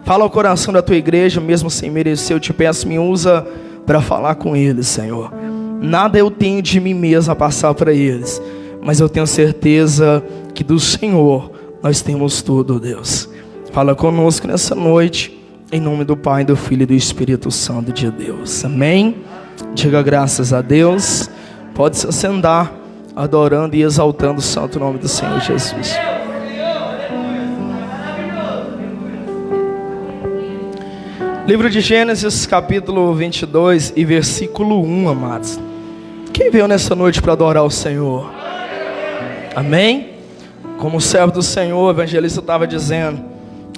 Fala ao coração da tua igreja, mesmo sem merecer, eu te peço, me usa para falar com eles, Senhor. Nada eu tenho de mim mesmo a passar para eles, mas eu tenho certeza que do Senhor nós temos tudo, Deus. Fala conosco nessa noite, em nome do Pai, do Filho e do Espírito Santo de Deus. Amém? Diga graças a Deus. Pode se assentar, adorando e exaltando o santo nome do Senhor Jesus. Livro de Gênesis, capítulo 22 e versículo 1, amados. Quem veio nessa noite para adorar o Senhor? Amém? Como o servo do Senhor, o evangelista estava dizendo,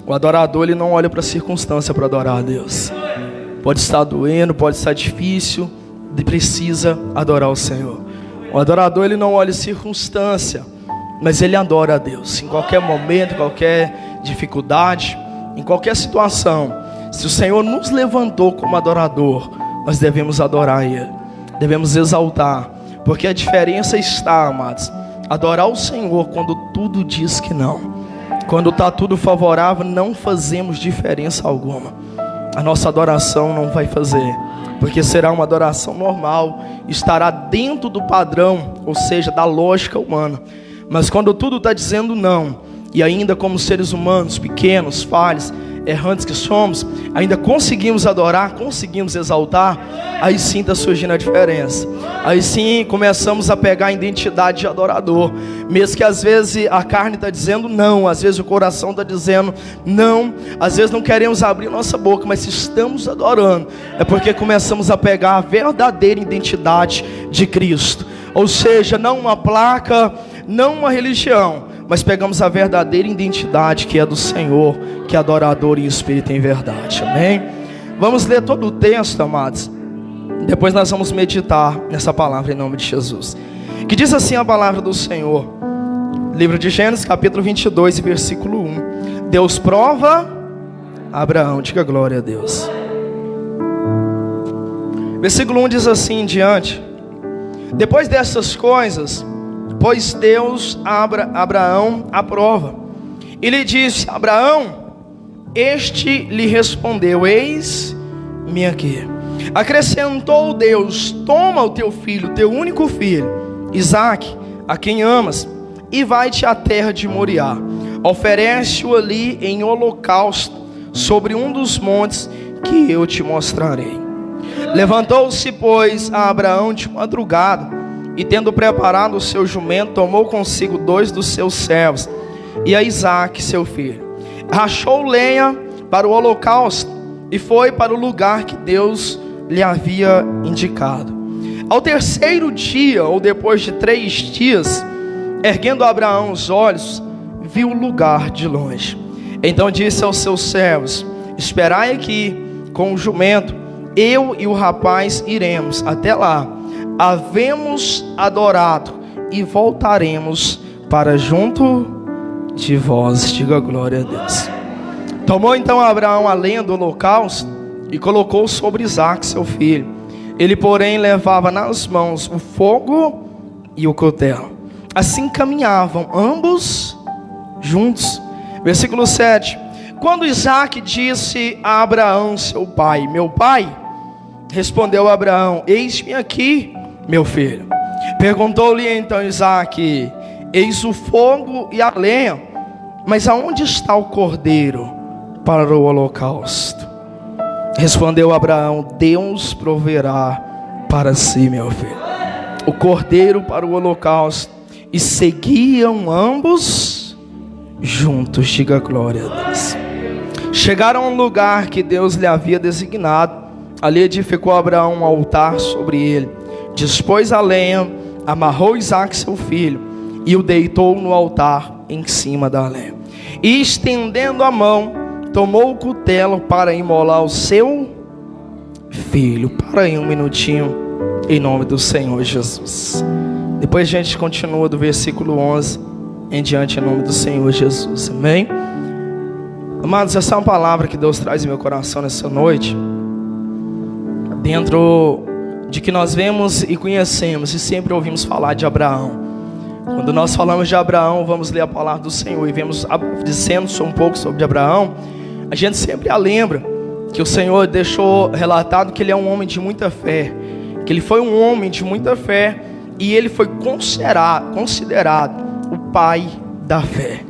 o adorador ele não olha para a circunstância para adorar a Deus. Pode estar doendo, pode estar difícil, ele precisa adorar o Senhor. O adorador ele não olha a circunstância, mas ele adora a Deus. Em qualquer momento, em qualquer dificuldade, em qualquer situação. Se o Senhor nos levantou como adorador, nós devemos adorar Ele, devemos exaltar, porque a diferença está, amados, adorar o Senhor quando tudo diz que não. Quando está tudo favorável, não fazemos diferença alguma. A nossa adoração não vai fazer, porque será uma adoração normal, estará dentro do padrão, ou seja, da lógica humana. Mas quando tudo está dizendo não, e ainda como seres humanos, pequenos, falhos, errantes que somos, ainda conseguimos adorar, conseguimos exaltar, aí sim está surgindo a diferença. Aí sim começamos a pegar a identidade de adorador, mesmo que às vezes a carne está dizendo não, às vezes o coração está dizendo não, às vezes não queremos abrir nossa boca, mas se estamos adorando, é porque começamos a pegar a verdadeira identidade de Cristo. Ou seja, não uma placa, não uma religião, mas pegamos a verdadeira identidade que é do Senhor, que é adorador em espírito e em verdade. Amém? Vamos ler todo o texto, amados. Depois nós vamos meditar nessa palavra em nome de Jesus. Que diz assim a palavra do Senhor. Livro de Gênesis, capítulo 22, versículo 1. Deus prova Abraão. Diga glória a Deus. Versículo 1 diz assim em diante. Depois dessas coisas, pois Deus Abraão à prova, e lhe disse: Abraão, este lhe respondeu: eis-me aqui. Acrescentou Deus: toma o teu filho, teu único filho, Isaque, a quem amas, e vai-te à terra de Moriá. Oferece-o ali em holocausto, sobre um dos montes que eu te mostrarei. Levantou-se, pois, a Abraão de madrugada, e tendo preparado o seu jumento, tomou consigo 2 dos seus servos, e a Isaque, seu filho. Rachou lenha para o holocausto, e foi para o lugar que Deus lhe havia indicado. Ao terceiro dia, ou depois de 3 dias, erguendo Abraão os olhos, viu o lugar de longe. Então disse aos seus servos: esperai aqui com o jumento, eu e o rapaz iremos até lá, havemos adorado e voltaremos para junto de vós. Diga glória a Deus. Tomou então Abraão a lenha do holocausto e colocou sobre Isaque seu filho. Ele porém levava nas mãos o fogo e o cutelo. Assim caminhavam ambos juntos. Versículo 7. Quando Isaque disse a Abraão seu pai: meu pai, respondeu Abraão: eis-me aqui, meu filho. Perguntou-lhe então Isaque: eis o fogo e a lenha, mas aonde está o cordeiro para o holocausto? Respondeu Abraão: Deus proverá para si, meu filho, o cordeiro para o holocausto. E seguiam ambos juntos. Diga glória a Deus. Chegaram a um lugar que Deus lhe havia designado. Ali edificou Abraão um altar sobre ele, dispôs a lenha, amarrou Isaque seu filho e o deitou no altar em cima da lenha. E estendendo a mão, tomou o cutelo para imolar o seu filho. Para aí um minutinho, em nome do Senhor Jesus. Depois a gente continua do versículo 11 em diante, em nome do Senhor Jesus. Amém? Amados, essa é uma palavra que Deus traz em meu coração nessa noite, dentro de que nós vemos e conhecemos e sempre ouvimos falar de Abraão. Quando Quando nós falamos de Abraão, vamos ler a palavra do Senhor e vemos dizendo um pouco sobre Abraão. a gente sempre a lembra que o Senhor deixou relatado que ele é um homem de muita fé, que ele foi um homem de muita fé, e ele foi considerado o pai da fé.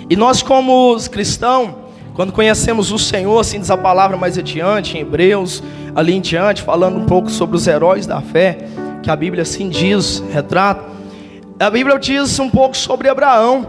E nós, como os cristãos, quando conhecemos o Senhor, assim diz a palavra mais adiante, em Hebreus, ali em diante, falando um pouco sobre os heróis da fé, que a Bíblia assim diz, retrata. A Bíblia diz um pouco sobre Abraão,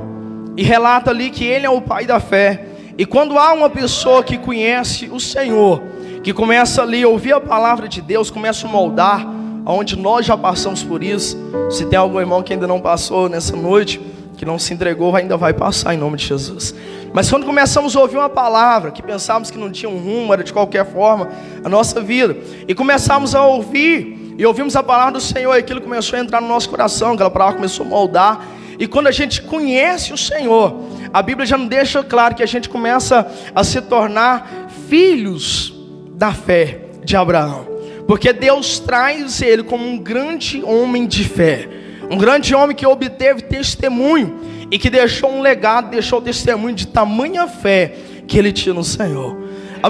e relata ali que ele é o pai da fé. E quando há uma pessoa que conhece o Senhor, que começa ali a ouvir a palavra de Deus, começa a moldar, onde nós já passamos por isso. Se tem algum irmão que ainda não passou nessa noite, que não se entregou, ainda vai passar em nome de Jesus. Mas quando começamos a ouvir uma palavra, que pensávamos que não tinha um rumo, era de qualquer forma a nossa vida, e começamos a ouvir, e ouvimos a palavra do Senhor, e aquilo começou a entrar no nosso coração, aquela palavra começou a moldar. E quando a gente conhece o Senhor, a Bíblia já nos deixa claro que a gente começa a se tornar filhos da fé de Abraão. Porque Deus traz ele como um grande homem de fé, um grande homem que obteve testemunho e que deixou um legado, deixou testemunho de tamanha fé que ele tinha no Senhor.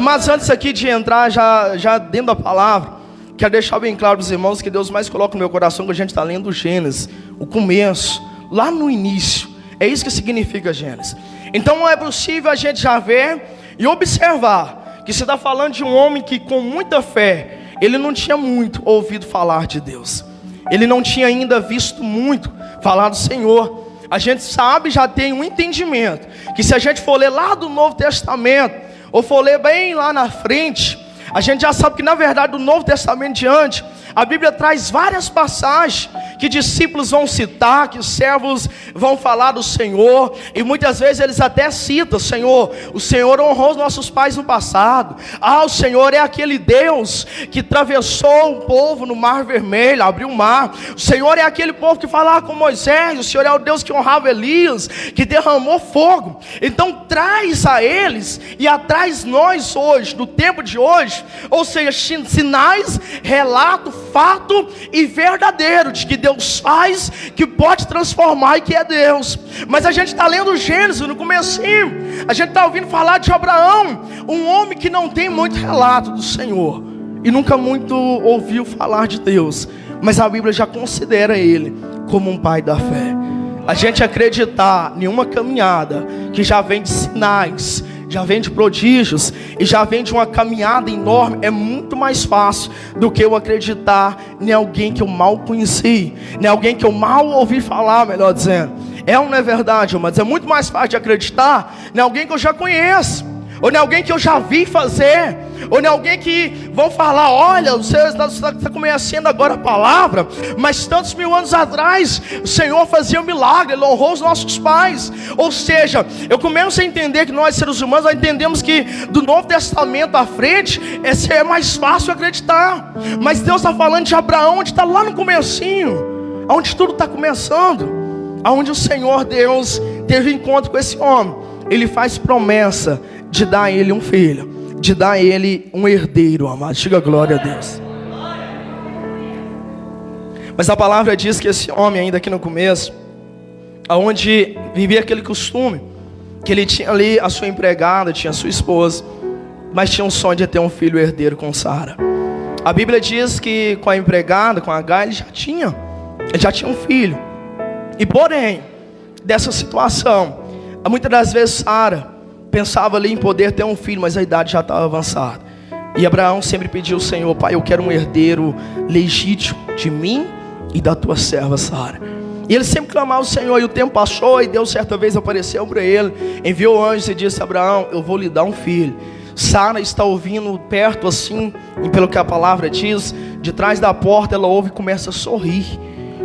Mas antes aqui de entrar já dentro da palavra, quero deixar bem claro para os irmãos que Deus mais coloca no meu coração que a gente está lendo o Gênesis, o começo, lá no início. É isso que significa Gênesis. Então é possível a gente já ver e observar que você está falando de um homem que com muita fé, ele não tinha muito ouvido falar de Deus, ele não tinha ainda visto muito falar do Senhor. A gente sabe, já tem um entendimento, que se a gente for ler lá do Novo Testamento, ou for ler bem lá na frente, a gente já sabe que na verdade do Novo Testamento diante, a Bíblia traz várias passagens que discípulos vão citar, que servos vão falar do Senhor, e muitas vezes eles até citam: Senhor, o Senhor honrou os nossos pais no passado. O Senhor é aquele Deus que atravessou o povo no mar vermelho, abriu o mar. O Senhor é aquele povo que falava com Moisés. O Senhor é o Deus que honrava Elias, que derramou fogo. Então traz a eles e atrás nós hoje, no tempo de hoje, ou seja, sinais, relato, fato e verdadeiro de que Deus faz, que pode transformar e que é Deus. Mas a gente está lendo Gênesis no comecinho, a gente está ouvindo falar de Abraão, um homem que não tem muito relato do Senhor e nunca muito ouviu falar de Deus, mas a Bíblia já considera ele como um pai da fé. A gente acreditar em uma caminhada que já vem de sinais, já vem de prodígios e já vem de uma caminhada enorme, é muito mais fácil do que eu acreditar em alguém que eu mal conheci, em alguém que eu mal ouvi falar, melhor dizendo. É ou não é verdade, mas é muito mais fácil de acreditar em alguém que eu já conheço, ou em alguém que eu já vi fazer, ou em alguém que vão falar: olha, você está conhecendo agora a palavra, mas tantos mil anos atrás o Senhor fazia um milagre, Ele honrou os nossos pais. Ou seja, eu começo a entender que nós seres humanos, nós entendemos que do Novo Testamento à frente, esse é mais fácil acreditar. Mas Deus está falando de Abraão, onde está lá no comecinho, onde tudo está começando, onde o Senhor Deus teve encontro com esse homem. Ele faz promessa de dar a ele um filho, de dar a ele um herdeiro, amado. Diga glória a Deus. Mas a palavra diz que esse homem, ainda aqui no começo, aonde vivia aquele costume, que ele tinha ali a sua empregada, tinha a sua esposa, mas tinha um sonho de ter um filho herdeiro com Sara. A Bíblia diz que com a empregada, com Agar, ele já tinha um filho. E porém, dessa situação, muitas das vezes Sara pensava ali em poder ter um filho, mas a idade já estava avançada. E Abraão sempre pediu ao Senhor: Pai, eu quero um herdeiro legítimo de mim e da tua serva Sara. E ele sempre clamava ao Senhor, e o tempo passou, e Deus certa vez apareceu para ele, enviou anjos e disse: Abraão, eu vou lhe dar um filho. Sara está ouvindo perto assim, e pelo que a palavra diz, de trás da porta ela ouve e começa a sorrir,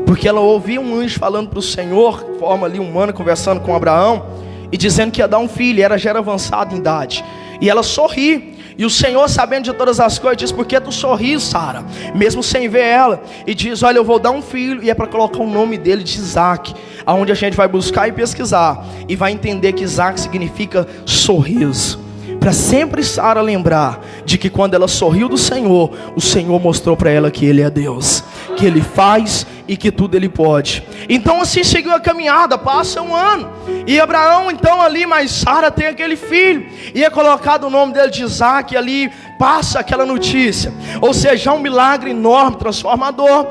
porque ela ouvia um anjo falando para o Senhor, de forma ali humana, conversando com Abraão, e dizendo que ia dar um filho. Ela já era avançada em idade, e ela sorri. E o Senhor, sabendo de todas as coisas, diz: por que tu sorris, Sara, mesmo sem ver ela? E diz: olha, eu vou dar um filho, e é para colocar o nome dele de Isaac, aonde a gente vai buscar e pesquisar, e vai entender que Isaac significa sorriso, para sempre Sara lembrar de que quando ela sorriu do Senhor, o Senhor mostrou para ela que Ele é Deus, que Ele faz e que tudo Ele pode. Então assim seguiu a caminhada, passa um ano, e Abraão então ali, mas Sara tem aquele filho, e é colocado o nome dele de Isaac, e ali passa aquela notícia, ou seja, um milagre enorme, transformador,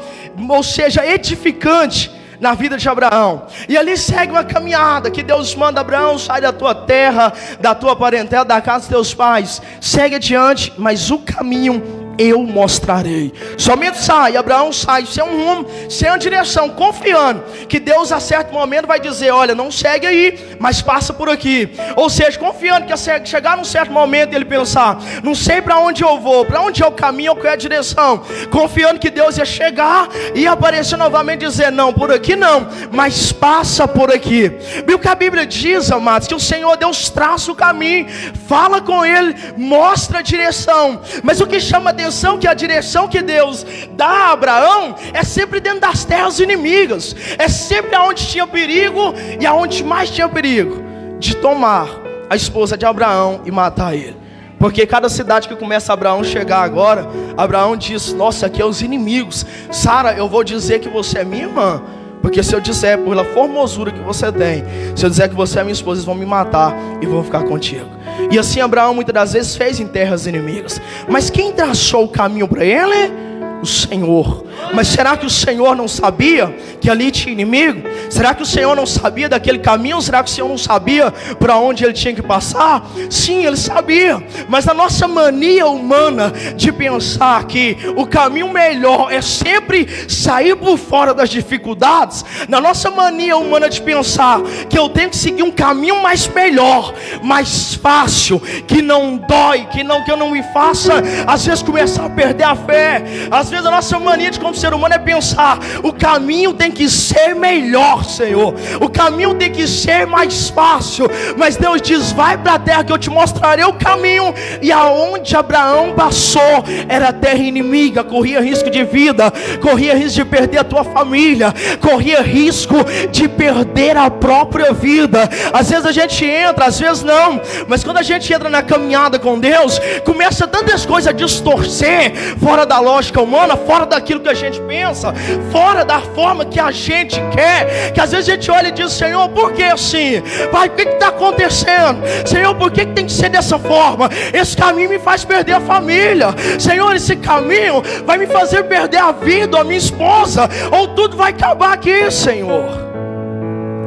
ou seja, edificante na vida de Abraão. E ali segue uma caminhada que Deus manda: Abraão, sai da tua terra, da tua parentela, da casa dos teus pais, segue adiante, mas o caminho eu mostrarei. Somente sai, Abraão sai sem um rumo, sem uma direção, confiando que Deus a certo momento vai dizer: olha, não segue aí, mas passa por aqui. Ou seja, confiando que chegar num certo momento ele pensar: não sei para onde eu vou, para onde é o caminho, ou qual é a direção. Confiando que Deus ia chegar e aparecer novamente e dizer: não, por aqui não, mas passa por aqui. Viu que a Bíblia diz, amados, que o Senhor Deus traça o caminho, fala com ele, mostra a direção. Mas o que chama atenção, que a direção que Deus dá a Abraão é sempre dentro das terras inimigas, é sempre aonde tinha perigo, e aonde mais tinha perigo de tomar a esposa de Abraão e matar ele. Porque cada cidade que começa Abraão chegar agora, Abraão diz: nossa, aqui é os inimigos. Sara, eu vou dizer que você é minha irmã, porque se eu disser pela formosura que você tem, se eu disser que você é minha esposa, eles vão me matar e vão ficar contigo. E assim Abraão muitas das vezes fez em terras inimigas. Mas quem traçou o caminho para ele? O Senhor. Mas será que o Senhor não sabia que ali tinha inimigo? Será que o Senhor não sabia daquele caminho? Será que o Senhor não sabia para onde ele tinha que passar? Sim, ele sabia. Mas a nossa mania humana de pensar que o caminho melhor é sempre sair por fora das dificuldades, na nossa mania humana de pensar que eu tenho que seguir um caminho mais melhor, mais fácil, que não dói, que eu não me faça às vezes começar a perder a fé. Às vezes a nossa mania de como ser humano é pensar: o caminho tem que ser melhor, Senhor, o caminho tem que ser mais fácil. Mas Deus diz: vai para a terra que eu te mostrarei o caminho. E aonde Abraão passou era terra inimiga, corria risco de vida, corria risco de perder a tua família, corria risco de perder a própria vida. Às vezes a gente entra, às vezes não, mas quando a gente entra na caminhada com Deus, começa tantas coisas a distorcer, fora da lógica humana, fora daquilo que a gente pensa, fora da forma que a gente quer, que às vezes a gente olha e diz: Senhor, por que assim? Pai, o que está acontecendo? Senhor, por que tem que ser dessa forma? Esse caminho me faz perder a família. Senhor, esse caminho vai me fazer perder a vida, a minha esposa, ou tudo vai acabar aqui, Senhor.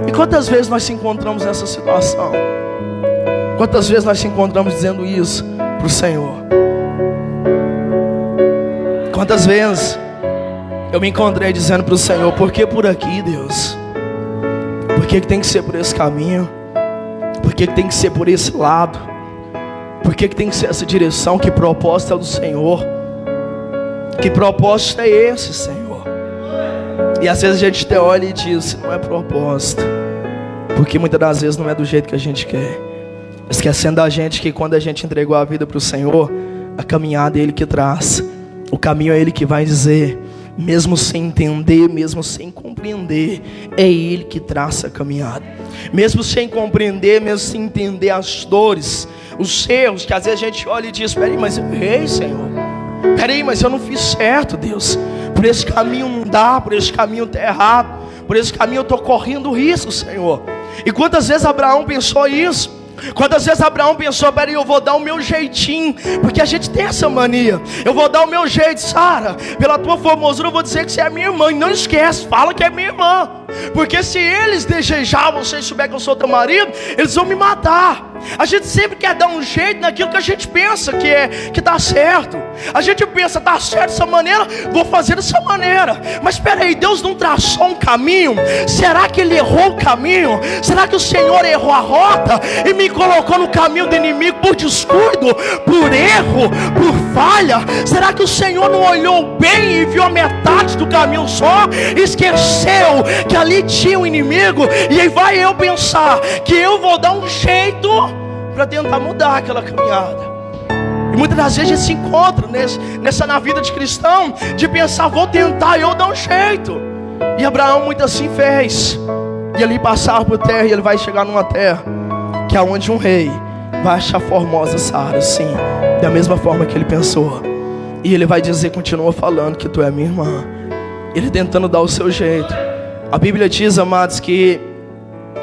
E quantas vezes nós se encontramos nessa situação? Quantas vezes nós se encontramos dizendo isso para o Senhor? Quantas vezes eu me encontrei dizendo para o Senhor: por que por aqui, Deus? Por que tem que ser por esse caminho? Por que tem que ser por esse lado? Por que tem que ser essa direção? Que propósito é do Senhor? Que propósito é esse, Senhor? E às vezes a gente até olha e diz: não é propósito, porque muitas das vezes não é do jeito que a gente quer, esquecendo a gente que quando a gente entregou a vida para o Senhor, a caminhada é Ele que traz, o caminho é Ele que vai dizer. Mesmo sem entender, mesmo sem compreender, é Ele que traça a caminhada. Mesmo sem compreender, mesmo sem entender as dores, os erros, que às vezes a gente olha e diz: peraí, mas eu errei, Senhor. Peraí, mas eu não fiz certo, Deus. Por esse caminho não dá, por esse caminho está errado, por esse caminho eu estou correndo risco, Senhor. E quantas vezes Abraão pensou isso? Quantas vezes Abraão pensou: peraí, eu vou dar o meu jeitinho, porque a gente tem essa mania, eu vou dar o meu jeito. Sara, pela tua formosura eu vou dizer que você é minha irmã, e não esquece, fala que é minha irmã, porque se eles desejavam, se eles souberem que eu sou teu marido, eles vão me matar. A gente sempre quer dar um jeito naquilo que a gente pensa que está certo. A gente pensa: está certo dessa maneira, vou fazer dessa maneira. Mas espera aí, Deus não traçou um caminho? Será que Ele errou o caminho? Será que o Senhor errou a rota e me colocou no caminho do inimigo por descuido, por erro, por falha? Será que o Senhor não olhou bem e viu a metade do caminho só? Esqueceu que ali tinha um inimigo? E aí vai eu pensar que eu vou dar um jeito para tentar mudar aquela caminhada. E muitas das vezes a gente se encontra na vida de cristão, de pensar: vou tentar eu dar um jeito. E Abraão muito assim fez. E ali passar por terra, e ele vai chegar numa terra que é onde um rei vai achar formosa Sara, sim, da mesma forma que ele pensou. E ele vai dizer, continua falando, que tu é minha irmã. ele tentando dar o seu jeito. A Bíblia diz, amados, que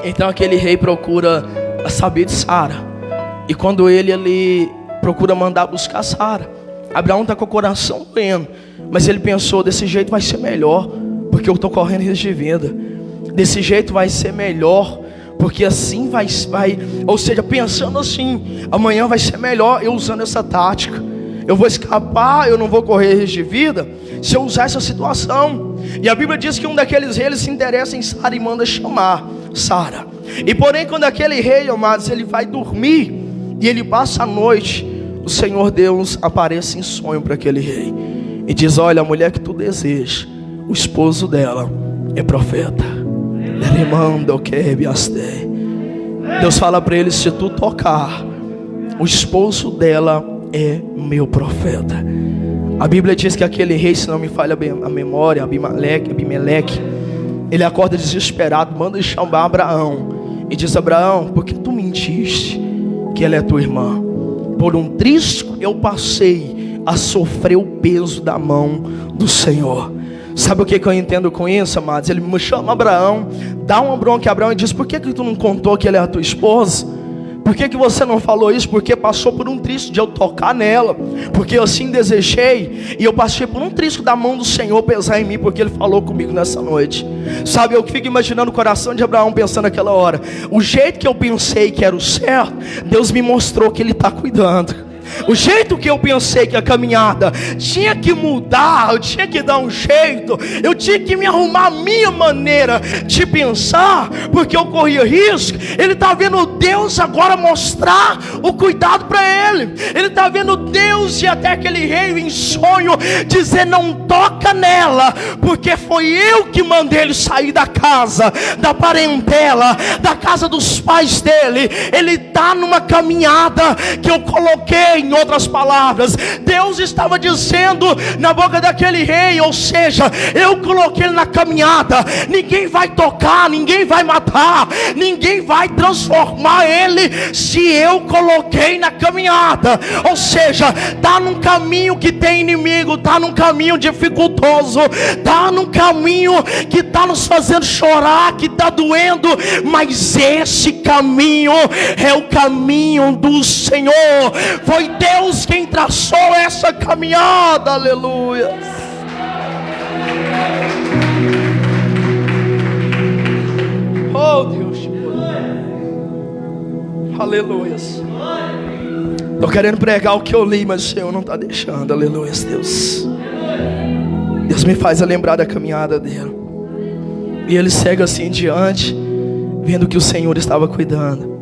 então aquele rei procura saber de Sara. E quando ele procura mandar buscar Sara, Abraão está com o coração doendo, mas ele pensou, desse jeito vai ser melhor, porque eu estou correndo risco de vida. Desse jeito vai ser melhor, porque assim vai, ou seja, pensando assim, amanhã vai ser melhor eu usando essa tática. Eu vou escapar, eu não vou correr risco de vida se eu usar essa situação. E a Bíblia diz que um daqueles reis se interessa em Sara e manda chamar Sara. E porém, quando aquele rei, amados, ele vai dormir e ele passa a noite, o Senhor Deus aparece em sonho para aquele rei e diz: olha, a mulher que tu deseja, o esposo dela é profeta. Deus fala para ele: se tu tocar, o esposo dela é meu profeta. A Bíblia diz que aquele rei, se não me falha a memória, Abimeleque, ele acorda desesperado, manda chamar Abraão e diz: Abraão, por que tu mentiste que ela é tua irmã? Por um trisco eu passei a sofrer o peso da mão do Senhor. Sabe o que eu entendo com isso, amados? Ele me chama Abraão, dá uma bronca a Abraão e diz: por que tu não contou que ela é a tua esposa? Por que você não falou isso? Porque passou por um trisco de eu tocar nela, porque eu assim desejei, e eu passei por um trisco da mão do Senhor pesar em mim, porque Ele falou comigo nessa noite. Sabe, eu fico imaginando o coração de Abraão pensando naquela hora, o jeito que eu pensei que era o certo, Deus me mostrou que Ele está cuidando. O jeito que eu pensei que a caminhada tinha que mudar, eu tinha que dar um jeito, eu tinha que me arrumar a minha maneira de pensar, porque eu corria risco. Ele está vendo Deus agora mostrar o cuidado para ele. Ele está vendo Deus e até aquele rei em sonho dizer: não toca nela, porque foi eu que mandei ele sair da casa, da parentela, da casa dos pais dele. Ele está numa caminhada que eu coloquei. Em outras palavras, Deus estava dizendo na boca daquele rei, ou seja, eu coloquei ele na caminhada. Ninguém vai tocar, ninguém vai matar, ninguém vai transformar ele, se eu coloquei na caminhada. Ou seja, está num caminho que tem inimigo, está num caminho dificultoso, está num caminho que está nos fazendo chorar, que está doendo, mas esse caminho é o caminho do Senhor. Foi Deus quem traçou essa caminhada. Aleluia. Oh Deus, aleluia. Estou querendo pregar o que eu li, mas o Senhor não está deixando. Aleluia, Deus. Deus me faz lembrar da caminhada dele. E ele segue assim diante, vendo que o Senhor estava cuidando,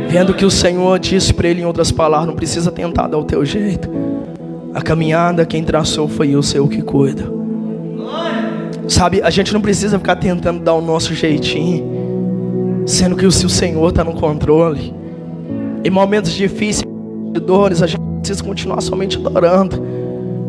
vendo que o Senhor disse para ele em outras palavras: não precisa tentar dar o teu jeito. A caminhada quem traçou foi eu, Senhor que cuida. Sabe, a gente não precisa ficar tentando dar o nosso jeitinho, sendo que o Senhor está no controle. Em momentos difíceis, de dores, a gente precisa continuar somente adorando.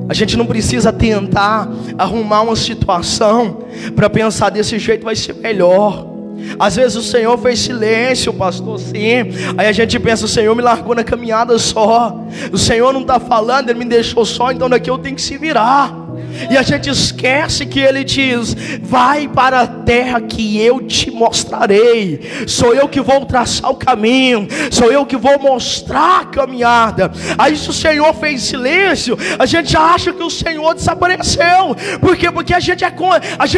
A gente não precisa tentar arrumar uma situação para pensar: desse jeito vai ser melhor. Às vezes o Senhor fez silêncio, pastor, sim. Aí a gente pensa: o Senhor me largou na caminhada só, o Senhor não está falando, Ele me deixou só, então daqui eu tenho que se virar. E a gente esquece que Ele diz: vai para a terra que eu te mostrarei. Sou eu que vou traçar o caminho, sou eu que vou mostrar a caminhada. Aí se o Senhor fez silêncio, a gente acha que o Senhor desapareceu. Por quê? Porque a gente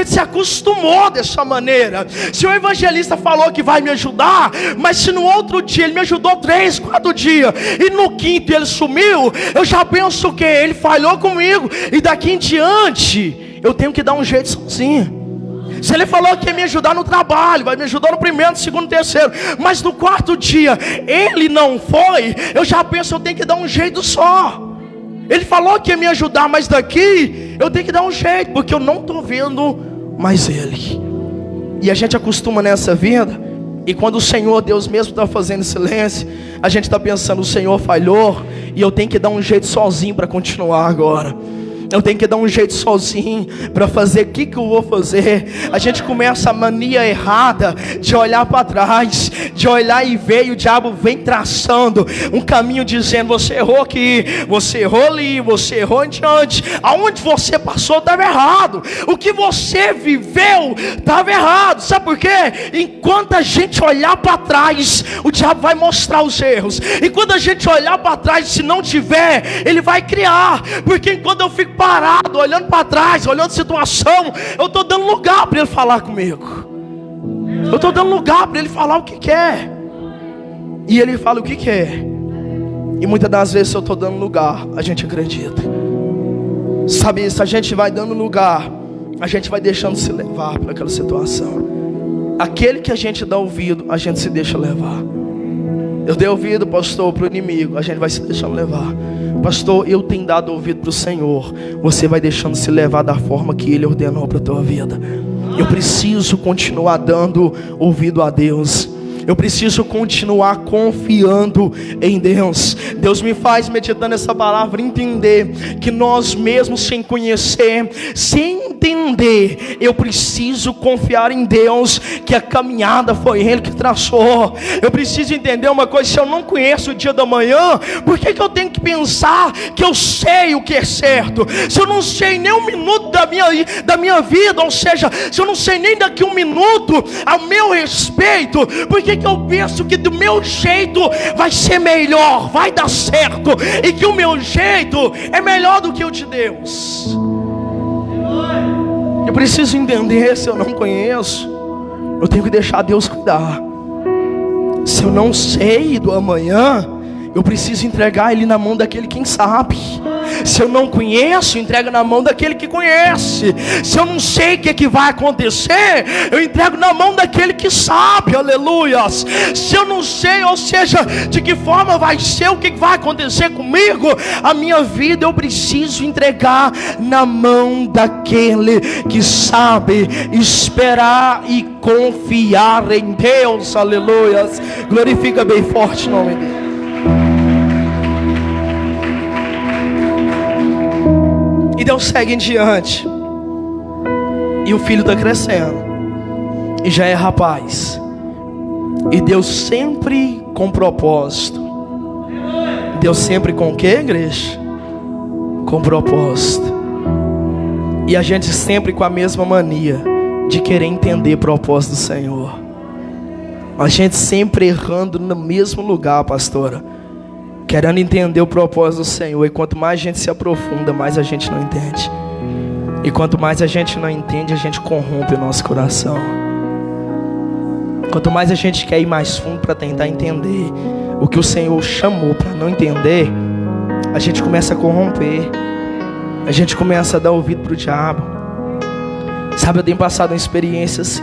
se acostumou dessa maneira. Se o evangelista falou que vai me ajudar, mas se no outro dia ele me ajudou 3, 4 dias, e no quinto ele sumiu, eu já penso que ele falhou comigo, e daqui em diante eu tenho que dar um jeito sozinho. Se ele falou que ia me ajudar no trabalho, vai me ajudar no primeiro, no segundo, terceiro, mas no 4º dia ele não foi, eu já penso: eu tenho que dar um jeito só. Ele falou que ia me ajudar, mas daqui eu tenho que dar um jeito, porque eu não estou vendo mais ele. E a gente acostuma nessa vida, e quando o Senhor, Deus mesmo está fazendo silêncio, a gente está pensando: o Senhor falhou, e eu tenho que dar um jeito sozinho para continuar agora. eu tenho que dar um jeito sozinho para fazer o que eu vou fazer. A gente começa a mania errada de olhar para trás, de olhar e ver, e o diabo vem traçando um caminho dizendo: você errou aqui, você errou ali, você errou em diante, aonde você passou estava errado, o que você viveu estava errado. Sabe por quê? Enquanto a gente olhar para trás, o diabo vai mostrar os erros. E quando a gente olhar para trás, se não tiver, ele vai criar. Porque enquanto eu fico parado, olhando para trás, olhando a situação, eu estou dando lugar para ele falar comigo. Eu estou dando lugar para ele falar o que quer. E ele fala o que quer. E muitas das vezes, se eu estou dando lugar, a gente acredita. Sabe, se a gente vai dando lugar, a gente vai deixando se levar para aquela situação. Aquele que a gente dá ouvido, a gente se deixa levar. Eu dei ouvido, pastor, para o inimigo, a gente vai se deixando levar. Pastor, eu tenho dado ouvido para o Senhor. Você vai deixando se levar da forma que Ele ordenou para a tua vida. Eu preciso continuar dando ouvido a Deus. Eu preciso continuar confiando em Deus. Deus me faz, meditando essa palavra, entender que nós mesmos, sem conhecer, sem entender, eu preciso confiar em Deus, que a caminhada foi Ele que traçou. Eu preciso entender uma coisa: se eu não conheço o dia da manhã, por que eu tenho que pensar que eu sei o que é certo? Se eu não sei nem um minuto da minha vida, ou seja, se eu não sei nem daqui um minuto ao meu respeito, por que eu penso que do meu jeito vai ser melhor, vai dar certo, e que o meu jeito é melhor do que o de Deus? Eu preciso entender, se eu não conheço, eu tenho que deixar Deus cuidar. Se eu não sei do amanhã, eu preciso entregar ele na mão daquele quem sabe. Se eu não conheço, entrego na mão daquele que conhece. Se eu não sei o que vai acontecer, eu entrego na mão daquele que sabe, aleluias. Se eu não sei, ou seja, de que forma vai ser, o que vai acontecer comigo, a minha vida, eu preciso entregar na mão daquele que sabe. Esperar e confiar em Deus, aleluias. Glorifica bem forte o nome dele. E Deus segue em diante. E o filho está crescendo. E já é rapaz. E Deus sempre com propósito. Deus sempre com o que, igreja? Com propósito. E a gente sempre com a mesma mania de querer entender o propósito do Senhor. A gente sempre errando no mesmo lugar, pastora, querendo entender o propósito do Senhor. E quanto mais a gente se aprofunda, mais a gente não entende. E quanto mais a gente não entende, a gente corrompe o nosso coração. Quanto mais a gente quer ir mais fundo para tentar entender o que o Senhor chamou para não entender, a gente começa a corromper. A gente começa a dar ouvido para o diabo. Sabe, eu tenho passado uma experiência assim,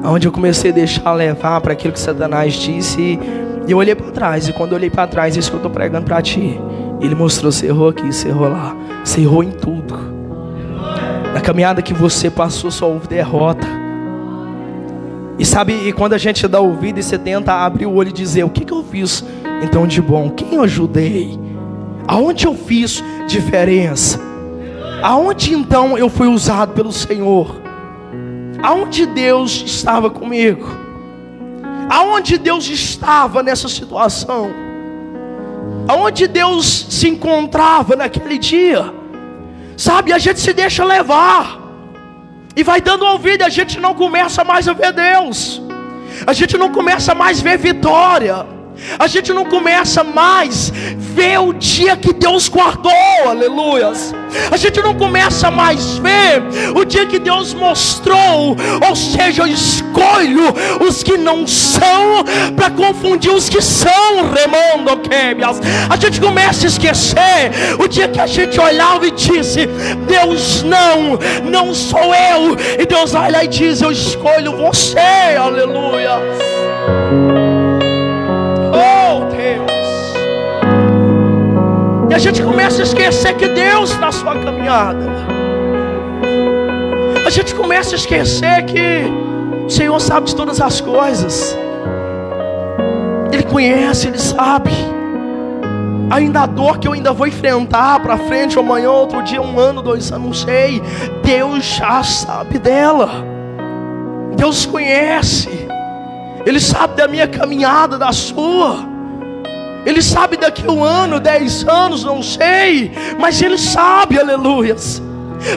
onde eu comecei a deixar levar para aquilo que Satanás disse. E eu olhei para trás, e quando eu olhei para trás, isso que eu estou pregando para ti, Ele mostrou: você errou aqui, você errou lá, você errou em tudo. Na caminhada que você passou, só houve derrota. E sabe, e quando a gente dá ouvido e você tenta abrir o olho e dizer: o que eu fiz então de bom? Quem eu ajudei? Aonde eu fiz diferença? Aonde então eu fui usado pelo Senhor? Aonde Deus estava comigo? Aonde Deus estava nessa situação? Aonde Deus se encontrava naquele dia? Sabe, a gente se deixa levar e vai dando ouvido, a gente não começa mais a ver Deus. A gente não começa mais a ver vitória. A gente não começa mais ver o dia que Deus guardou, aleluias. A gente não começa mais ver o dia que Deus mostrou. Ou seja, eu escolho os que não são para confundir os que são, remondo quebias. A gente começa a esquecer o dia que a gente olhava e disse: Deus, não sou eu. E Deus vai lá e diz: eu escolho você, aleluia. Oh Deus. E a gente começa a esquecer que Deus está na sua caminhada. A gente começa a esquecer que o Senhor sabe de todas as coisas. Ele conhece, Ele sabe. ainda a dor que eu ainda vou enfrentar para frente, amanhã, outro dia, 1 ano, 2 anos, não sei. Deus já sabe dela. Deus conhece. Ele sabe da minha caminhada, da sua. Ele sabe daqui 1 ano, 10 anos, não sei. Mas Ele sabe, aleluias.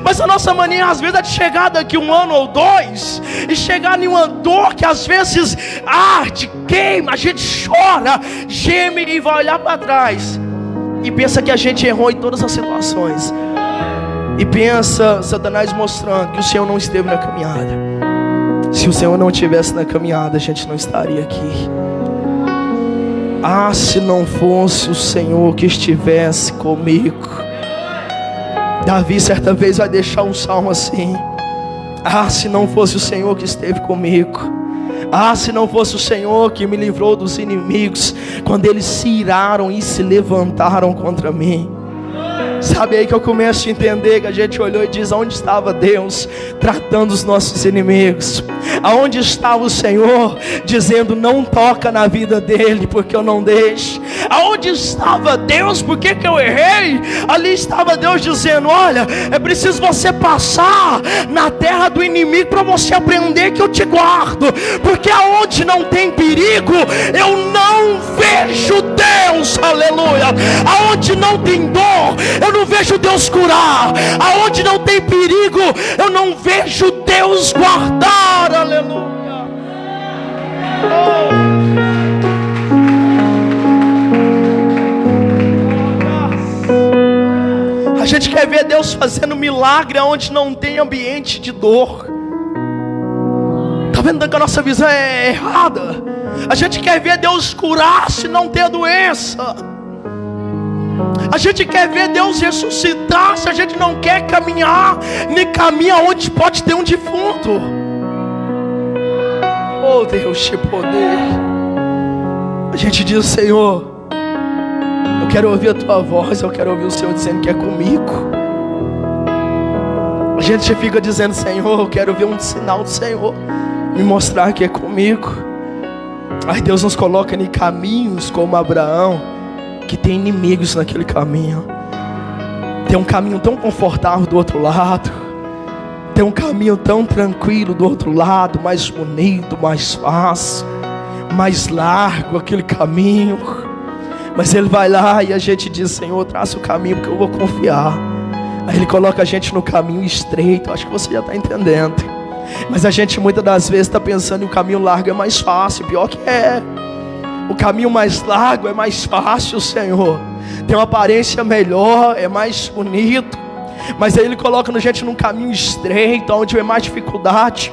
Mas a nossa mania às vezes é de chegar daqui 1 ano ou 2 e chegar em uma dor que às vezes arde, queima, a gente chora, geme e vai olhar para trás e pensa que a gente errou em todas as situações. E pensa, Satanás mostrando que o Senhor não esteve na caminhada. Se o Senhor não estivesse na caminhada, a gente não estaria aqui. Ah, se não fosse o Senhor que estivesse comigo. Davi certa vez vai deixar um salmo assim: ah, se não fosse o Senhor que esteve comigo. Ah, se não fosse o Senhor que me livrou dos inimigos, quando eles se iraram e se levantaram contra mim. Sabe aí que eu começo a entender, que a gente olhou e diz: aonde estava Deus tratando os nossos inimigos? Aonde estava o Senhor dizendo: não toca na vida dele, porque eu não deixo? Aonde estava Deus? Por que eu errei? Ali estava Deus dizendo: olha, é preciso você passar na terra do inimigo para você aprender que eu te guardo, porque aonde não tem perigo, eu não vejo Deus, aleluia. Aonde não tem dor, eu não vejo Deus curar. Aonde não tem perigo, eu não vejo Deus guardar, aleluia. A gente quer ver Deus fazendo milagre onde não tem ambiente de dor. Está vendo que a nossa visão é errada? A gente quer ver Deus curar se não ter doença. A gente quer ver Deus ressuscitar se a gente não quer caminhar, nem caminha onde pode ter um defunto. Oh Deus de poder. A gente diz: Senhor, eu quero ouvir a Tua voz, eu quero ouvir o Senhor dizendo que é comigo. A gente fica dizendo: Senhor, eu quero ver um sinal do Senhor me mostrar que é comigo. Aí Deus nos coloca em caminhos como Abraão, que tem inimigos naquele caminho. Tem um caminho tão confortável do outro lado, tem um caminho tão tranquilo do outro lado, mais bonito, mais fácil, mais largo aquele caminho. Mas Ele vai lá e a gente diz: Senhor, traça o caminho, porque eu vou confiar. Aí Ele coloca a gente no caminho estreito. Acho que você já está entendendo. Mas a gente muitas das vezes está pensando que o caminho largo é mais fácil. Pior que é. O caminho mais largo é mais fácil, Senhor. Tem uma aparência melhor, é mais bonito. Mas aí Ele coloca a gente num caminho estreito, onde é mais dificuldade,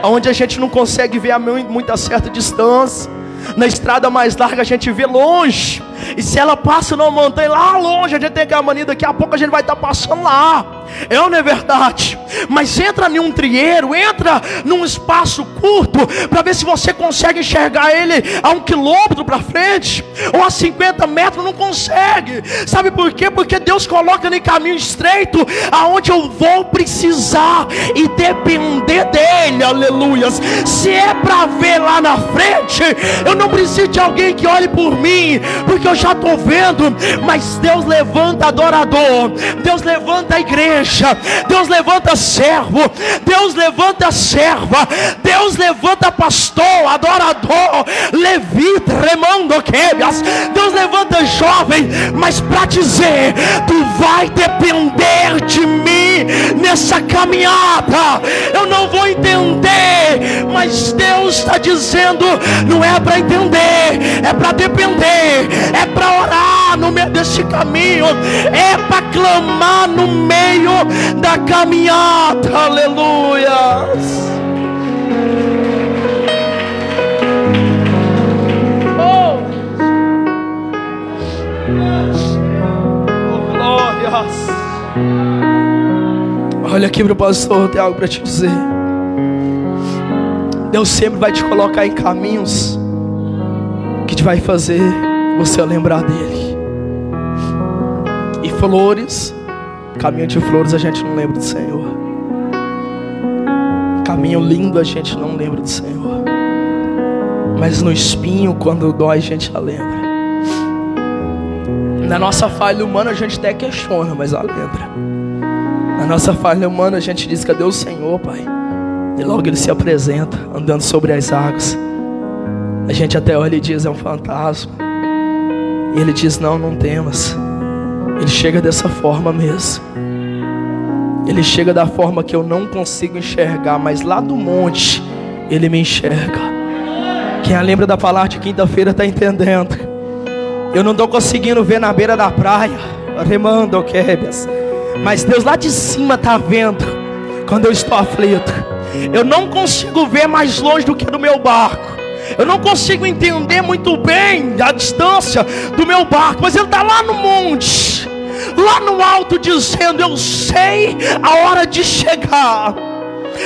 onde a gente não consegue ver a muita certa distância. Na estrada mais larga a gente vê longe. E se ela passa numa montanha lá longe, a gente tem aquela mania: daqui a pouco a gente vai estar passando lá. É ou não é verdade? Mas entra em um trieiro, entra num espaço curto, para ver se você consegue enxergar ele a 1 quilômetro para frente, ou a 50 metros, não consegue. Sabe por quê? Porque Deus coloca em caminho estreito, aonde eu vou precisar e depender dele, aleluias. Se é para ver lá na frente, eu não preciso de alguém que olhe por mim, porque eu já estou vendo. Mas Deus levanta adorador, Deus levanta a igreja, Deus levanta servo, Deus levanta serva, Deus levanta pastor, adorador, levita, remando quebias. Deus levanta jovem, mas para dizer: tu vai depender de mim nessa caminhada. Eu não vou entender, mas Deus está dizendo: não é para entender, é para depender, é para orar no meio desse caminho, é para clamar no meio da caminhada, aleluia. Oh, glórias. Olha aqui para o pastor, tem algo para te dizer. Deus sempre vai te colocar em caminhos que te vai fazer você lembrar dele. E flores, caminho de flores, a gente não lembra do Senhor. Caminho lindo, a gente não lembra do Senhor. Mas no espinho, quando dói, a gente já lembra. Na nossa falha humana a gente até questiona, mas lembra. Na nossa falha humana a gente diz: cadê o Senhor, Pai? E logo Ele se apresenta, andando sobre as águas. A gente até olha e diz: é um fantasma. E Ele diz: não temas. Ele chega dessa forma mesmo. Ele chega da forma que eu não consigo enxergar, mas lá do monte Ele me enxerga. Quem lembra da palavra de quinta-feira está entendendo. Eu não estou conseguindo ver na beira da praia, remando, quebras, mas Deus lá de cima está vendo quando eu estou aflito. Eu não consigo ver mais longe do que do meu barco. Eu não consigo entender muito bem a distância do meu barco, mas Ele está lá no monte, lá no alto, dizendo: eu sei a hora de chegar,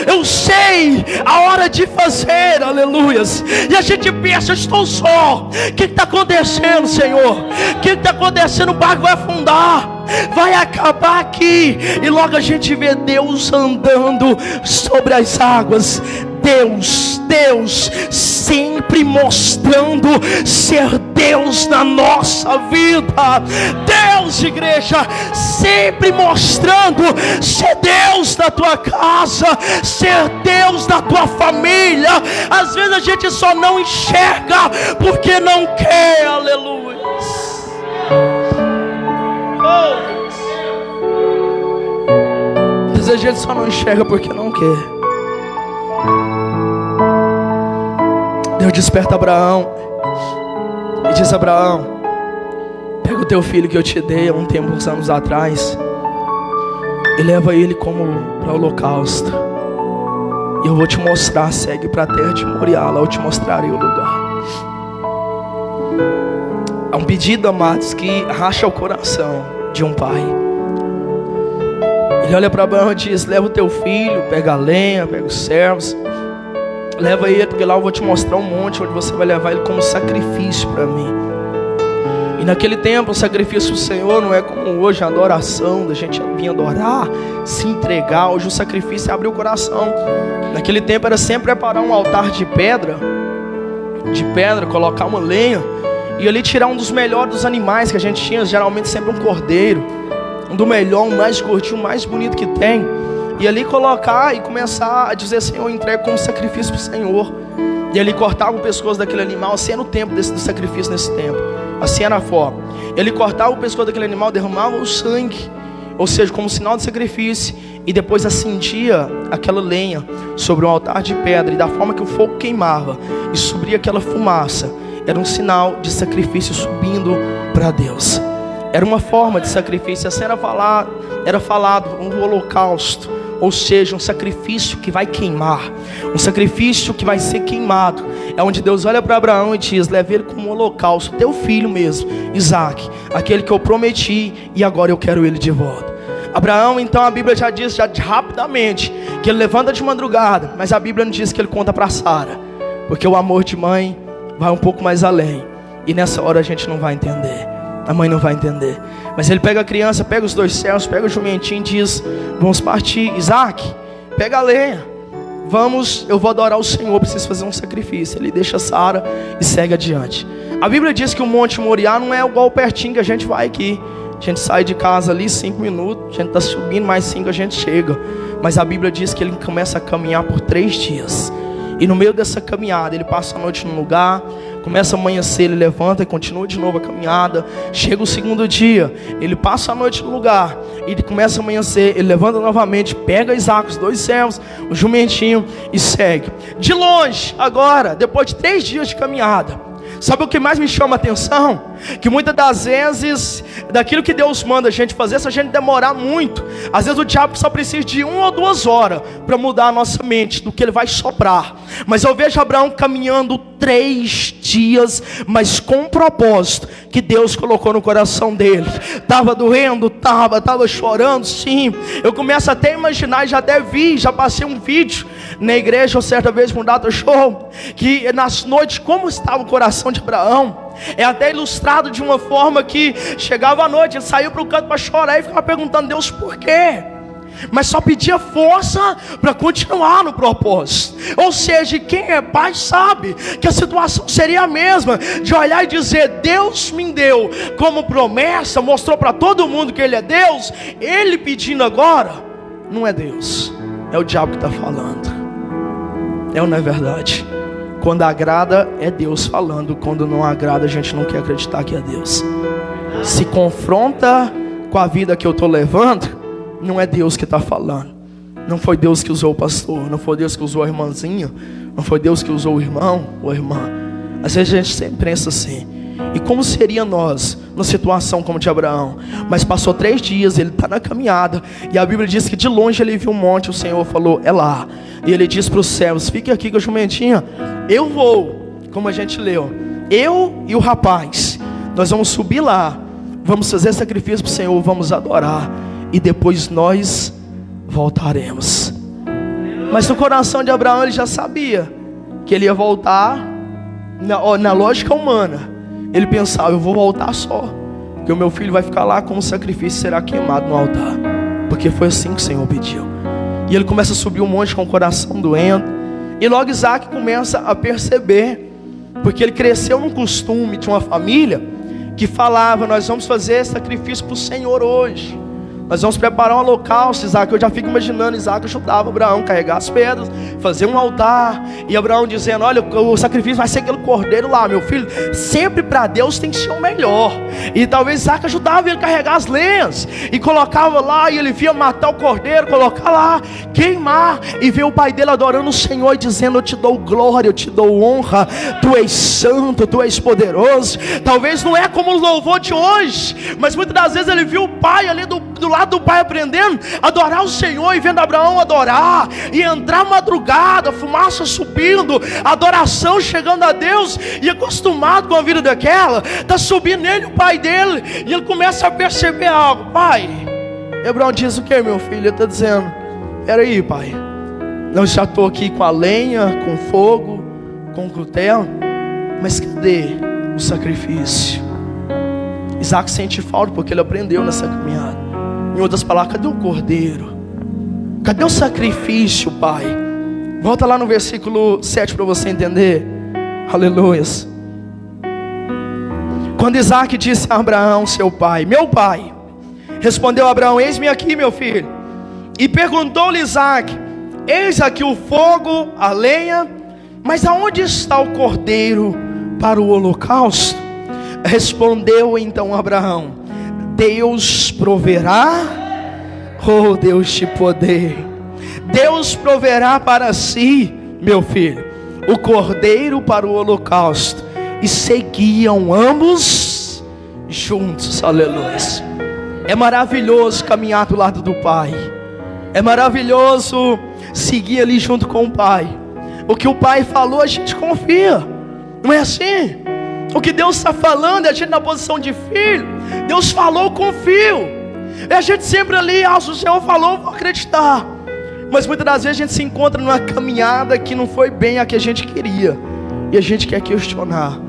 eu sei a hora de fazer, aleluias. E a gente pensa: eu estou só, o que está acontecendo, Senhor? O que está acontecendo? O barco vai afundar, vai acabar aqui. E logo a gente vê Deus andando sobre as águas. Deus sempre mostrando ser Deus na nossa vida. Deus, igreja, sempre mostrando ser Deus na tua casa, ser Deus na tua família. Às vezes a gente só não enxerga porque não quer, aleluia. Às vezes a gente só não enxerga porque não quer. Deus desperta Abraão e diz: Abraão, pega o teu filho que eu te dei há uns anos atrás e leva ele como para o holocausto. E eu vou te mostrar, segue para a terra de Moriá, lá eu te mostrarei o lugar. É um pedido, amados, que racha o coração de um pai. Ele olha para Abraão e diz: leva o teu filho, pega a lenha, pega os servos, leva ele, porque lá eu vou te mostrar um monte onde você vai levar ele como sacrifício para mim. E naquele tempo o sacrifício do Senhor não é como hoje, a adoração, da gente vir adorar, se entregar. Hoje o sacrifício é abrir o coração. Naquele tempo era sempre preparar um altar de pedra, colocar uma lenha e ali tirar um dos melhores dos animais que a gente tinha, geralmente sempre um cordeiro, um do melhor, um mais gordinho, o mais bonito que tem. E ali colocar e começar a dizer: Senhor, eu entrego como sacrifício para o Senhor. E ali cortava o pescoço daquele animal. Assim era o tempo do sacrifício nesse tempo. Assim era a forma. Ele cortava o pescoço daquele animal, derramava o sangue, ou seja, como sinal de sacrifício. E depois acendia aquela lenha sobre um altar de pedra. E da forma que o fogo queimava e subia aquela fumaça, era um sinal de sacrifício subindo para Deus. Era uma forma de sacrifício. Assim era falado um holocausto, ou seja, um sacrifício que vai queimar, um sacrifício que vai ser queimado. É onde Deus olha para Abraão e diz: leve ele como um holocausto, teu filho mesmo, Isaac, aquele que eu prometi, e agora eu quero ele de volta. Abraão, então, a Bíblia já diz rapidamente que ele levanta de madrugada, mas a Bíblia não diz que ele conta para Sara, porque o amor de mãe vai um pouco mais além, e nessa hora a gente não vai entender. A mãe não vai entender. Mas ele pega a criança, pega os 2 servos, pega o jumentinho e diz: vamos partir. Isaac, pega a lenha, vamos, eu vou adorar o Senhor, preciso fazer um sacrifício. Ele deixa Sara e segue adiante. A Bíblia diz que o Monte Moriá não é igual pertinho que a gente vai aqui. A gente sai de casa ali 5 minutos, a gente está subindo, mais 5 a gente chega. Mas a Bíblia diz que ele começa a caminhar por 3 dias. E no meio dessa caminhada, ele passa a noite num lugar, começa a amanhecer, ele levanta e continua de novo a caminhada. Chega o segundo dia, ele passa a noite no lugar, e ele começa a amanhecer, ele levanta novamente, pega Isaac, os 2 servos, o jumentinho e segue. De longe, agora, depois de 3 dias de caminhada, sabe o que mais me chama a atenção? Que muitas das vezes, daquilo que Deus manda a gente fazer, se a gente demorar muito, às vezes o diabo só precisa de 1 ou 2 horas para mudar a nossa mente, do que ele vai soprar. Mas eu vejo Abraão caminhando 3 dias, mas com um propósito que Deus colocou no coração dele. Estava doendo? Estava chorando? Sim. Eu começo até a imaginar, já até vi, já passei um vídeo na igreja, certa vez com o Data Show, que nas noites, como estava o coração de Abraão. É até ilustrado de uma forma que chegava à noite, ele saiu para o canto para chorar e ficava perguntando: Deus, por quê? mas só pedia força para continuar no propósito. Ou seja, quem é pai sabe que a situação seria a mesma, de olhar e dizer: Deus me deu como promessa, mostrou para todo mundo que Ele é Deus. Ele pedindo agora, não é Deus, é o diabo que está falando. É ou não é verdade? Quando agrada é Deus falando, quando não agrada a gente não quer acreditar que é Deus. Se confronta com a vida que eu estou levando, não é Deus que está falando. Não foi Deus que usou o pastor, não foi Deus que usou a irmãzinha, não foi Deus que usou o irmão ou a irmã. Às vezes a gente sempre pensa assim: e como seria nós numa situação como de Abraão? Mas passou 3 dias, ele está na caminhada, e a Bíblia diz que de longe ele viu um monte. O Senhor falou: é lá. E ele disse para os servos: fique aqui com a jumentinha, eu vou. Como a gente leu, eu e o rapaz, nós vamos subir lá, vamos fazer sacrifício para o Senhor, vamos adorar, e depois nós voltaremos. Mas no coração de Abraão ele já sabia que ele ia voltar. Na lógica humana, ele pensava: eu vou voltar só, que o meu filho vai ficar lá como sacrifício, será queimado no altar, porque foi assim que o Senhor pediu. E ele começa a subir um monte com o coração doendo. E logo Isaac começa a perceber, porque ele cresceu num costume de uma família que falava: nós vamos fazer sacrifício para o Senhor hoje, nós vamos preparar um holocausto. Isaac, eu já fico imaginando Isaac ajudava Abraão a carregar as pedras, fazer um altar, e Abraão dizendo: olha, o sacrifício vai ser aquele cordeiro lá, meu filho, sempre para Deus tem que ser o melhor. E talvez Isaac ajudava ele a carregar as lenhas, e colocava lá, e ele via matar o cordeiro, colocar lá, queimar, e ver o pai dele adorando o Senhor e dizendo: eu te dou glória, eu te dou honra, tu és santo, tu és poderoso. Talvez não é como o louvor de hoje, mas muitas das vezes ele viu o pai ali do lado do pai aprendendo a adorar o Senhor, e vendo Abraão adorar, e entrar madrugada, fumaça subindo, adoração chegando a Deus, e acostumado com a vida daquela, está subindo nele o pai dele, e ele começa a perceber algo. Pai, Abraão diz: o que, meu filho? Ele está dizendo: peraí, pai, não, já estou aqui com a lenha, com fogo, com o cutelo, mas cadê o sacrifício? Isaac sente falta, porque ele aprendeu nessa caminhada. Em outras palavras, cadê o cordeiro? Cadê o sacrifício, pai? Volta lá no versículo 7 para você entender. Aleluias. Quando Isaac disse a Abraão, seu pai: meu pai. Respondeu Abraão: eis-me aqui, meu filho. E perguntou-lhe Isaac: eis aqui o fogo, a lenha, mas aonde está o cordeiro para o holocausto? Respondeu então Abraão: Deus proverá, oh Deus de poder, Deus proverá para si, meu filho, o cordeiro para o holocausto. E seguiam ambos juntos. Aleluia. É maravilhoso caminhar do lado do pai, é maravilhoso seguir ali junto com o pai. O que o pai falou a gente confia, não é assim? O que Deus está falando, a gente na posição de filho, Deus falou, confio. E a gente sempre ali: se o Senhor falou, vou acreditar. Mas muitas das vezes a gente se encontra numa caminhada que não foi bem a que a gente queria, e a gente quer questionar.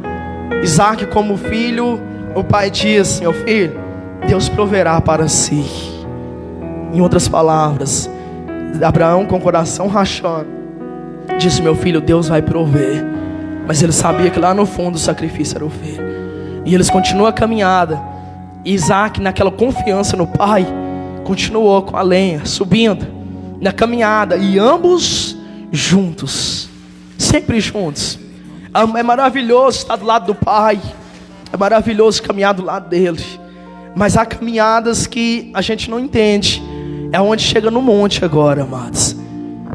Isaac, como filho, o pai diz: meu filho, Deus proverá para si. Em outras palavras, Abraão, com o coração rachando, disse: meu filho, Deus vai prover. Mas ele sabia que lá no fundo o sacrifício era o filho. E eles continuam a caminhada. E Isaac, naquela confiança no pai, continuou com a lenha, subindo na caminhada, e ambos juntos, sempre juntos. É maravilhoso estar do lado do pai, é maravilhoso caminhar do lado dele. Mas há caminhadas que a gente não entende. É onde chega no monte agora, amados.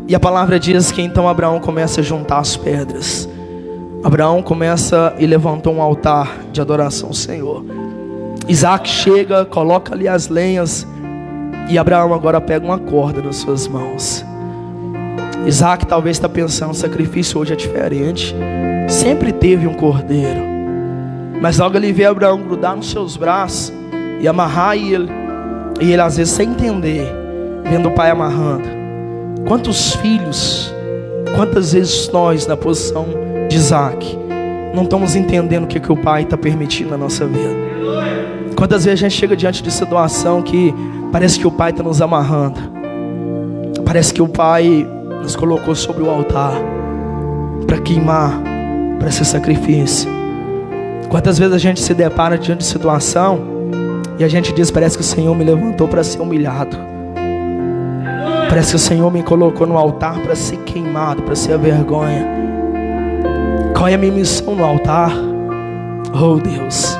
E a palavra diz que então Abraão começa a juntar as pedras. Abraão começa e levantou um altar de adoração ao Senhor. Isaac chega, coloca ali as lenhas, e Abraão agora pega uma corda nas suas mãos. Isaac talvez está pensando: o sacrifício hoje é diferente, sempre teve um cordeiro. Mas logo ele vê Abraão grudar nos seus braços e amarrar ele. E ele às vezes sem entender, vendo o pai amarrando. Quantos filhos, quantas vezes nós na posição de Isaac não estamos entendendo o que o pai está permitindo na nossa vida? Quantas vezes a gente chega diante de situação que parece que o pai está nos amarrando, Parece que o Pai nos colocou sobre o altar para queimar, para ser sacrifício. Quantas vezes a gente se depara diante de situação e a gente diz: parece que o Senhor me levantou para ser humilhado, parece que o Senhor me colocou no altar para ser queimado, para ser a vergonha. Qual é a minha missão no altar? Oh Deus,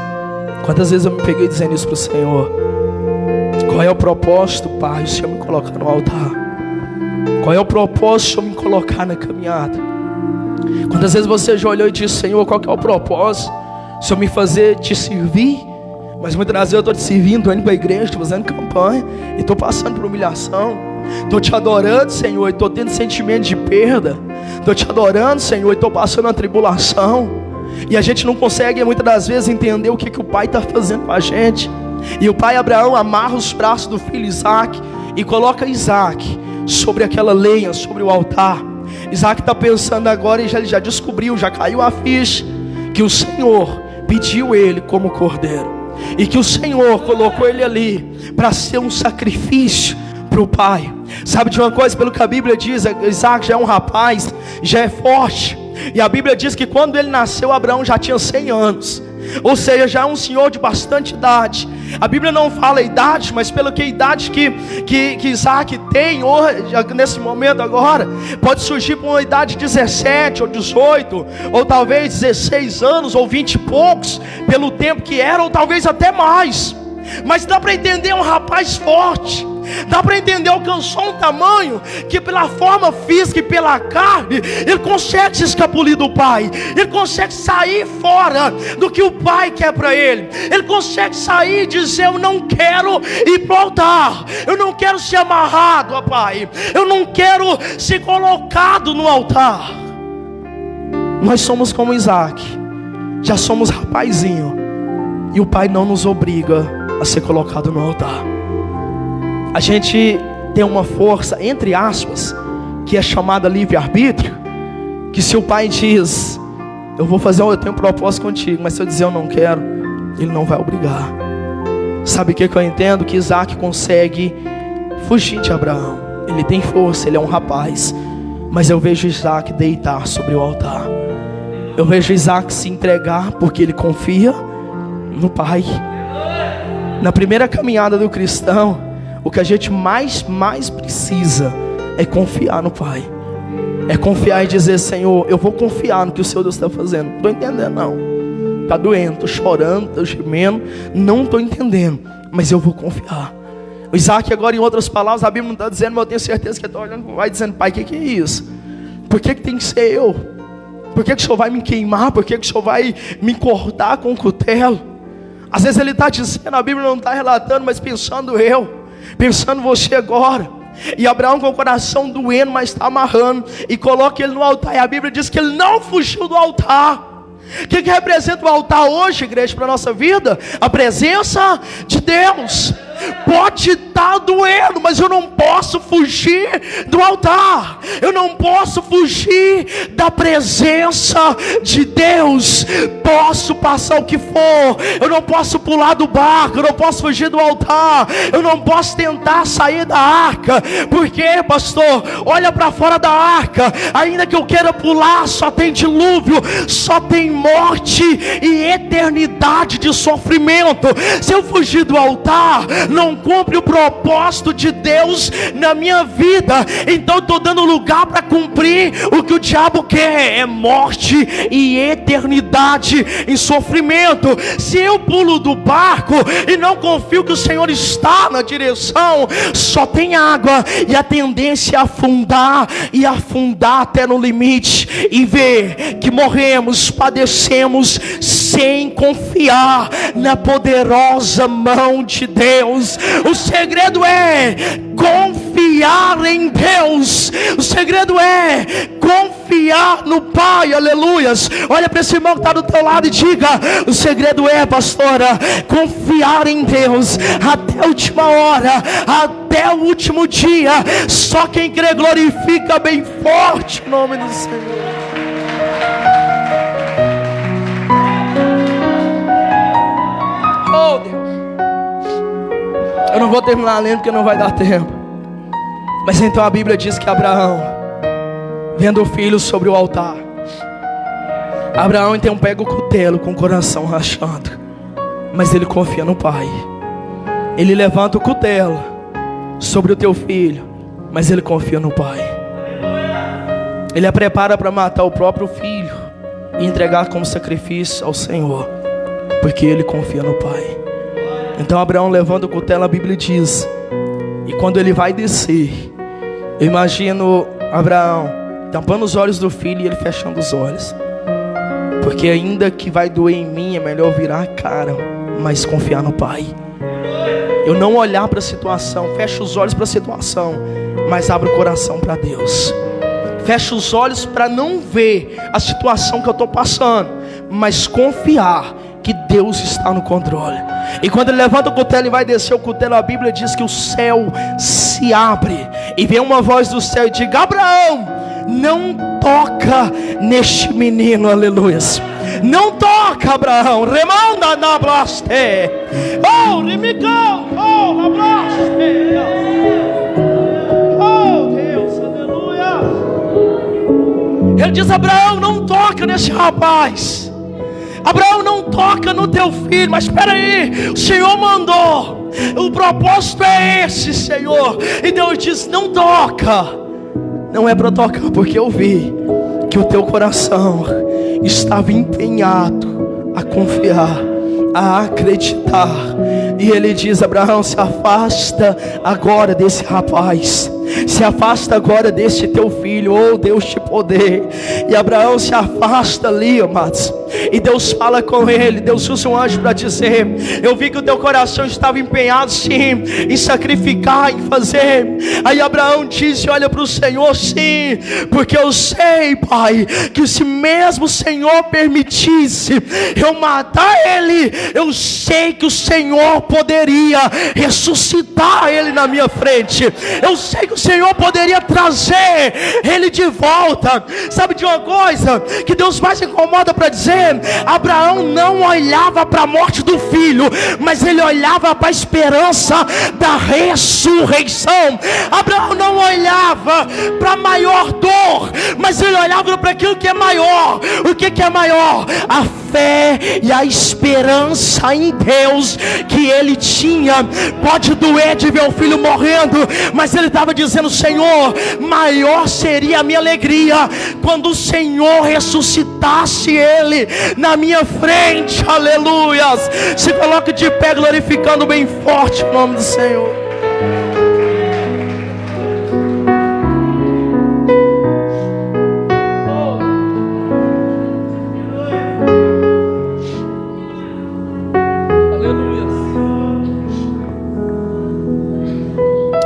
quantas vezes eu me peguei dizendo isso para o Senhor. Qual é o propósito, Pai, do Senhor me colocar no altar? Qual é o propósito do Senhor me colocar na caminhada? Quantas vezes você já olhou e disse: Senhor, qual que é o propósito? O Senhor me fazer te servir? Mas muitas vezes eu estou te servindo, estou indo para a igreja, estou fazendo campanha, e estou passando por humilhação. Estou te adorando, Senhor, e estou tendo sentimento de perda. Estou te adorando, Senhor, e estou passando uma tribulação. E a gente não consegue muitas das vezes entender o que o Pai está fazendo com a gente. E o pai Abraão amarra os braços do filho Isaac e coloca Isaac sobre aquela lenha, sobre o altar. Isaac está pensando agora, e já descobriu, já caiu a ficha, que o Senhor pediu ele como cordeiro, e que o Senhor colocou ele ali para ser um sacrifício para o pai. Sabe de uma coisa? Pelo que a Bíblia diz, Isaac já é um rapaz, já é forte. E a Bíblia diz que quando ele nasceu, Abraão já tinha 100 anos. Ou seja, já é um senhor de bastante idade. A Bíblia não fala a idade, mas pelo que a idade que Isaac tem hoje, nesse momento agora, pode surgir por uma idade de 17 ou 18, ou talvez 16 anos, ou 20 e poucos, pelo tempo que era, ou talvez até mais. Mas dá para entender um rapaz forte. Dá para entender, alcançou um tamanho que pela forma física e pela carne ele consegue se escapulir do pai. Ele consegue sair fora do que o pai quer para ele. Ele consegue sair e dizer: eu não quero ir para o altar, eu não quero ser amarrado a pai, eu não quero ser colocado no altar. Nós somos como Isaac, já somos rapazinho, e o pai não nos obriga a ser colocado no altar. A gente tem uma força, entre aspas, que é chamada livre-arbítrio, que se o pai diz: eu tenho um propósito contigo, mas se eu dizer eu não quero, ele não vai obrigar. Sabe o que eu entendo? Que Isaac consegue fugir de Abraão. Ele tem força, ele é um rapaz. Mas eu vejo Isaac deitar sobre o altar. Eu vejo Isaac se entregar porque ele confia no pai. Na primeira caminhada do cristão, o que a gente mais precisa é confiar no Pai. É confiar e dizer: Senhor, eu vou confiar no que o Seu Deus está fazendo. Não estou entendendo não. Está doendo, estou chorando, estou gemendo. Não estou entendendo, mas eu vou confiar. O Isaac agora, em outras palavras, a Bíblia não está dizendo, mas eu tenho certeza que ele está olhando para o Pai dizendo: Pai, o que é isso? Por que tem que ser eu? Por que o Senhor vai me queimar? Por que o Senhor vai me cortar com o cutelo? Às vezes ele está dizendo, a Bíblia não está relatando, mas pensando você agora. E Abraão com o coração doendo, mas está amarrando, e coloca ele no altar. E a Bíblia diz que ele não fugiu do altar. O que representa o altar hoje, igreja, para a nossa vida? A presença de Deus. Pode estar doendo, mas eu não posso fugir do altar. Eu não posso fugir da presença de Deus. Posso passar o que for, eu não posso pular do barco, eu não posso fugir do altar, eu não posso tentar sair da arca. Por quê, pastor? Olha para fora da arca, ainda que eu queira pular, só tem dilúvio, só tem morte e eternidade de sofrimento. Se eu fugir do altar, não cumpre o propósito de Deus na minha vida. Então estou dando lugar para cumprir o que o diabo quer, é morte e eternidade em sofrimento. Se eu pulo do barco e não confio que o Senhor está na direção, só tem água, e a tendência é afundar e afundar até no limite, e ver que morremos, padecemos sem confiar na poderosa mão de Deus. O segredo é confiar em Deus. O segredo é confiar no Pai. Aleluias. Olha para esse irmão que está do teu lado e diga: o segredo é, pastora, confiar em Deus até a última hora, até o último dia. Só quem crê glorifica bem forte o nome do Senhor. Oh Deus, eu não vou terminar lendo porque não vai dar tempo, Mas então a Bíblia diz que Abraão, vendo o filho sobre o altar, Abraão então pega o cutelo com o coração rachando, mas ele confia no pai. Ele levanta o cutelo sobre o teu filho, mas ele confia no pai. Ele a prepara para matar o próprio filho e entregar como sacrifício ao Senhor, porque ele confia no pai. Então Abraão levanta o cutelo, a Bíblia diz, e quando ele vai descer, eu imagino Abraão tampando os olhos do filho e ele fechando os olhos, porque ainda que vai doer em mim, é melhor virar a cara, mas confiar no pai. Eu não olhar para a situação, fecho os olhos para a situação, mas abro o coração para Deus. Fecho os olhos para não ver a situação que eu estou passando, mas confiar que Deus está no controle. E quando ele levanta o cutelo e vai descer o cutelo, a Bíblia diz que o céu se abre e vem uma voz do céu e diz: Abraão, não toca neste menino, aleluia. Não toca, Abraão. Remanda na blaste. Oh, remicão. Oh, na blaste. Oh, Deus, aleluia. Ele diz: Abraão, não toca nesse rapaz. Abraão, não toca no teu filho. Mas espera aí, o Senhor mandou. O propósito é esse, Senhor. E Deus diz: não toca. Não é para tocar, porque eu vi que o teu coração estava empenhado a confiar, a acreditar. E ele diz: Abraão, se afasta agora desse rapaz, se afasta agora desse teu filho, oh Deus de poder. E Abraão se afasta ali, amados, e Deus fala com ele. Deus usa um anjo para dizer: eu vi que o teu coração estava empenhado sim, em sacrificar, em fazer. Aí Abraão disse: olha para o Senhor, sim, porque eu sei, pai, que se mesmo o Senhor permitisse eu matar ele, eu sei que o Senhor poderia ressuscitar ele na minha frente. Eu sei que o Senhor poderia trazer ele de volta. Sabe de uma coisa que Deus mais incomoda para dizer? Abraão não olhava para a morte do filho, mas ele olhava para a esperança da ressurreição. Abraão não olhava para a maior dor, mas ele olhava para aquilo que é maior. O que é maior? A fé e a esperança em Deus que ele tinha. Pode doer de ver o filho morrendo, mas ele estava dizendo: Senhor, maior seria a minha alegria quando o Senhor ressuscitasse ele na minha frente. Aleluias. Se coloque de pé, glorificando bem forte o nome do Senhor.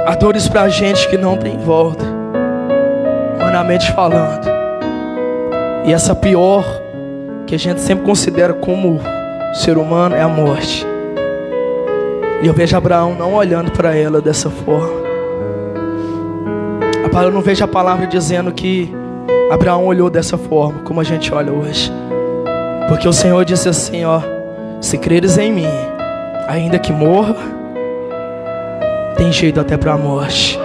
Há dores pra gente que não tem volta, humanamente falando. E essa pior, que a gente sempre considera como ser humano, é a morte. E eu vejo Abraão não olhando para ela dessa forma. Eu não vejo a palavra dizendo que Abraão olhou dessa forma, como a gente olha hoje. Porque o Senhor disse assim, ó: se creres em mim, ainda que morra, tem jeito até para a morte.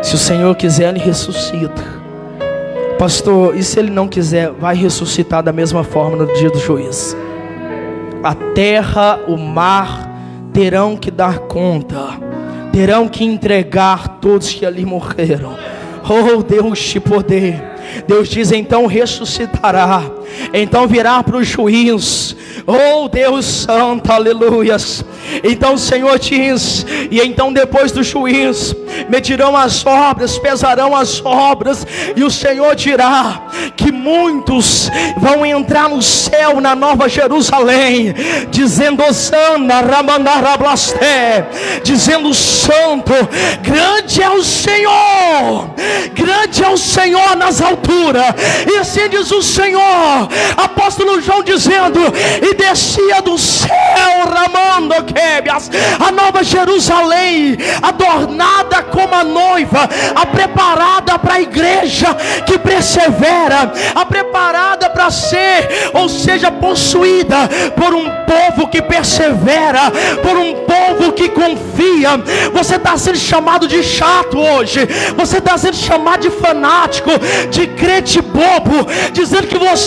Se o Senhor quiser, Ele ressuscita. Pastor, e se Ele não quiser, vai ressuscitar da mesma forma no dia do juízo. A terra, o mar terão que dar conta, terão que entregar todos que ali morreram. Oh Deus de poder. Deus diz: então ressuscitará, então virá para o juízo. Oh Deus santo, aleluias. Então o Senhor diz: e então depois do juízo medirão as obras, pesarão as obras, e o Senhor dirá que muitos vão entrar no céu, na Nova Jerusalém, dizendo: Osana, Ramandarablasté, dizendo: santo, grande é o Senhor, grande é o Senhor nas alturas, altura. E assim diz o Senhor, apóstolo João dizendo: e descia do céu, ramando quebias, a nova Jerusalém, adornada como a noiva, a preparada para a igreja que persevera, a preparada para ser, ou seja, possuída por um povo que persevera, por um povo que confia. Você está sendo chamado de chato hoje, você está sendo chamado de fanático, de crente bobo, dizendo que você